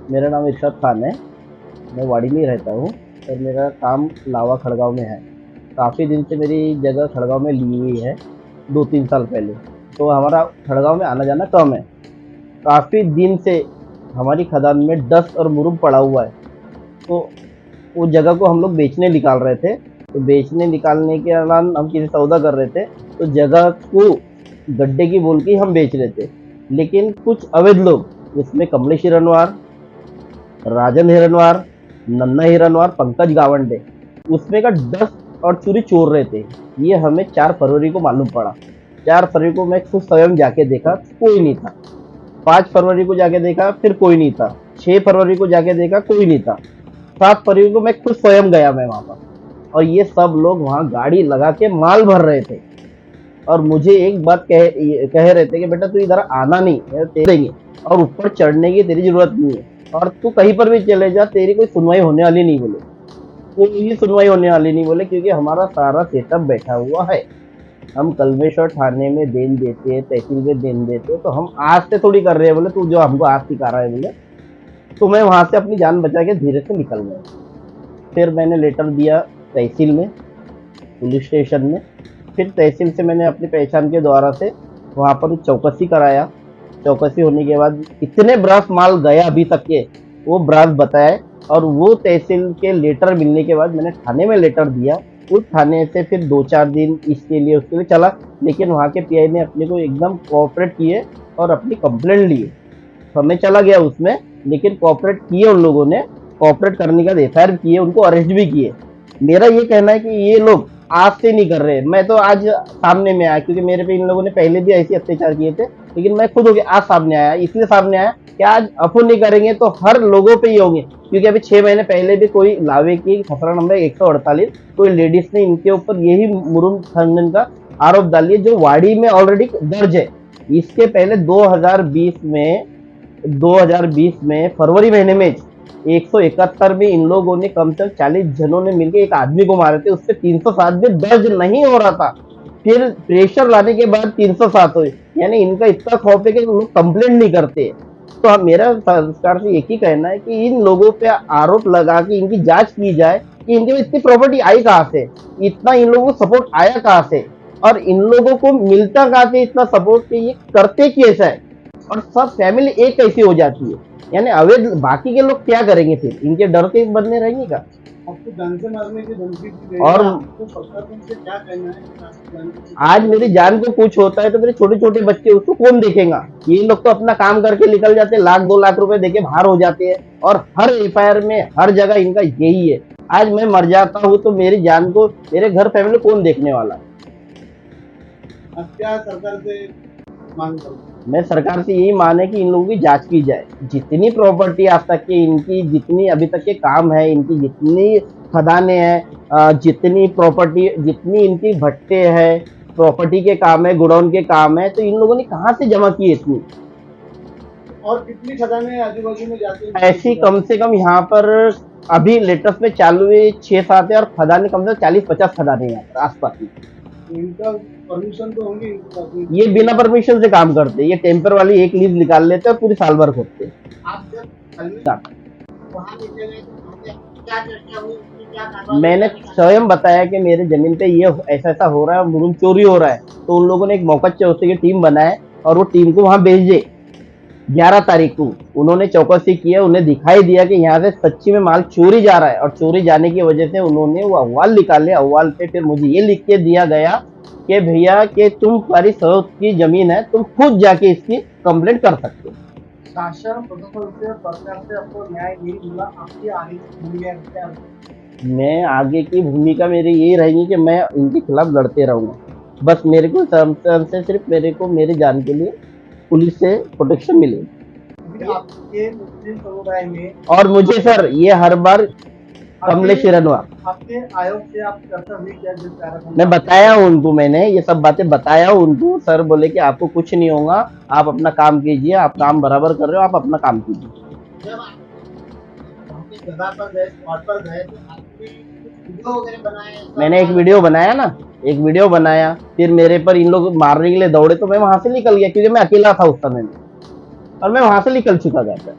मेरा नाम इरशाद खान है। मैं वाड़ी में ही रहता हूँ और मेरा काम लावा खड़गांव में है। काफ़ी दिन से मेरी जगह खड़गांव में ली हुई है, 2-3 साल पहले। तो हमारा खड़गांव में आना जाना कम है। काफ़ी दिन से हमारी खदान में डस्ट और मुरुम पड़ा हुआ है। तो वो जगह को हम लोग बेचने निकाल रहे थे। तो बेचने निकालने के दौरान हम किसी सौदा कर रहे थे, तो जगह को गड्ढे की बोल के हम बेच रहे थे। लेकिन कुछ अवैध लोग, इसमें कमलेश हिरनवार, राजन हिरनवार, नन्ना हिरनवार, पंकज गावंडे, उसमें का डस्ट और चूरी चोर रहे थे। ये हमें 4 फरवरी को मालूम पड़ा। 4 फरवरी को मैं खुद स्वयं जाके देखा, कोई नहीं था। 5 फरवरी को जाके देखा, फिर कोई नहीं था। 6 फरवरी को जाके देखा, कोई नहीं था। 7 फरवरी को मैं खुद स्वयं गया मैं वहां पर, और ये सब लोग वहां गाड़ी लगा के माल भर रहे थे। और मुझे एक बात कह रहे थे कि बेटा तू इधर आना नहीं है, देंगे, और ऊपर चढ़ने की तेरी जरूरत नहीं है, और तू कहीं पर भी चले जा, तेरी कोई सुनवाई होने वाली नहीं बोले। कोई सुनवाई होने वाली नहीं बोले, क्योंकि हमारा सारा सेटअप बैठा हुआ है। हम कल्मेश्वर थाने में देन देते हैं, तहसील में देन देते हैं, तो हम आज से थोड़ी कर रहे हैं बोले, तू जो हमको आज सिखा रहा है बोले। तो मैं वहां से अपनी जान बचा के धीरे से निकल गया। फिर मैंने लेटर दिया तहसील में, पुलिस स्टेशन में। फिर तहसील से मैंने अपनी पहचान के द्वारा से वहाँ पर चौकसी कराया। चौकसी होने के बाद इतने ब्रास माल गया अभी तक के, वो ब्रास बताए। और वो तहसील के लेटर मिलने के बाद मैंने थाने में लेटर दिया। उस थाने से फिर 2-4 दिन इसके लिए उसके लिए चला, लेकिन वहाँ के पीआई ने अपने को एकदम कोऑपरेट किए और अपनी कंप्लेंट लिए। समय चला गया उसमें, लेकिन कोऑपरेट किए उन लोगों ने। कोऑपरेट करने के बाद एफआईआर किए, उनको अरेस्ट भी किए। मेरा ये कहना है कि ये लोग आज से नहीं कर रहे। मैं तो आज सामने में आया, क्योंकि मेरे पे इन लोगों ने पहले भी ऐसे अत्याचार किए थे, लेकिन मैं खुद हो गया आज सामने आया। इसलिए सामने आया कि आज अफू नहीं करेंगे तो हर लोगों पे ही होंगे। क्योंकि अभी 6 महीने पहले भी कोई लावे की खसरा नंबर 148 कोई लेडीज ने इनके ऊपर यही मुरुम खनन का आरोप डालिए, जो वाड़ी में ऑलरेडी दर्ज है। इसके पहले 2020 में फरवरी महीने में 171 में इन लोगों ने कम से कम 40 जनों ने मिलकर एक आदमी को मारे थे। उससे 307 भी दर्ज नहीं हो रहा था। फिर प्रेशर लाने के बाद 307 हुए। यानी इनका इतना खौफ है कि लोग कंप्लेंट नहीं करते। तो मेरा सरकार से एक ही कहना है कि इन लोगों पे आरोप लगा के इनकी जांच की जाए कि इनके इतनी प्रॉपर्टी आई कहाँ से, इतना इन लोगों को सपोर्ट आया कहाँ से, और इन लोगों को मिलता कहाँ से इतना सपोर्ट, कि ये करते कैसा है, और सब फैमिली एक कैसी हो जाती है। यानी अवैध बाकी के लोग क्या करेंगे, फिर इनके डर के बदले रहेंगे का। आपको जान से मारने की धमकी दी गई और है, आपको प्रशासन से क्या कहना है? आज मेरी जान को कुछ होता है तो मेरे छोटे छोटे बच्चे, उसको कौन देखेगा। ये लोग तो अपना काम करके निकल जाते, 1-2 लाख रुपए देके बाहर हो जाते हैं, और हर एफआईआर में हर जगह इनका यही है। आज मैं मर जाता हूँ तो मेरी जान को, मेरे घर फैमिली कौन देखने वाला है। अब क्या सरकार से मांग करो? मैं सरकार से यही मांग है कि इन लोगों की जांच की जाए। जितनी प्रॉपर्टी आज तक के इनकी, जितनी अभी तक के काम है इनकी, जितनी खदानें हैं, जितनी प्रॉपर्टी, जितनी इनकी भट्टे हैं, प्रॉपर्टी के काम है, गुडाउन के काम है, तो इन लोगों ने कहाँ से जमा की इतनी। और कितनी खदानें आजू बाजू में जाती हैं? ऐसी कम से कम यहाँ पर अभी लेटेस्ट में चालू है 6-7 है, और खदानें कम से कम 40-50 खदानें यहाँ पर आसपास में। इनका परमिशन तो होंगी इनके पास? ये बिना परमिशन से काम करते हैं। ये टेम्पर वाली एक लीज निकाल लेते हैं और पूरी साल भर खोदते हैं। आप जब वहाँ देखे गए तो वहाँ पे क्या चर्चा हुई, क्या कार्रवाई? मैंने स्वयं बताया कि मेरे जमीन पे ये ऐसा ऐसा हो रहा है, मुरुम चोरी हो रहा है। तो उन लोगों ने एक मौका चौथे की टीम बनाए और वो टीम को वहां भेजे। 11 तारीख को उन्होंने चौकसी किया, उन्हें दिखाई दिया कि यहाँ से सच्ची में माल चोरी जा रहा है, और चोरी जाने की वजह से उन्होंने वो अहवाल निकाले। अहवाल पे फिर मुझे ये लिख के दिया गया कि भैया कि तुम्हारी सौत की जमीन है, तुम खुद जाके इसकी कंप्लेंट कर सकते हो। शासन प्रशासन से सरकार से आपको न्याय नहीं मिला, आपकी आगे भूमिका क्या है? मैं आगे की भूमिका मेरी यही रहेगी कि मैं इनके खिलाफ लड़ते रहूंगा। बस मेरे को से सिर्फ मेरे को मेरी जान के लिए पुलिस से प्रोटेक्शन मिले। अभी आपके मुस्लिम समुदाय में और मुझे सर ये हर बार कमलेश हिरनवार, आपके आयोग से आप चर्चा हुई क्या? जिस कारण मैं बताया उनको, मैंने ये सब बातें बताया उनको। सर बोले कि आपको कुछ नहीं होगा, आप अपना काम कीजिए, आप काम बराबर कर रहे हो, आप अपना काम कीजिए। जब आप जगह पर गए, स्पॉट पर गए, तो आपने कुछ वीडियो वगैरह बनाए? मैंने एक वीडियो बनाया ना, एक वीडियो बनाया। फिर मेरे पर इन लोग मारने के लिए दौड़े, तो मैं वहां से निकल गया, क्योंकि मैं अकेला था उस समय में, और मैं वहां से निकल चुका था।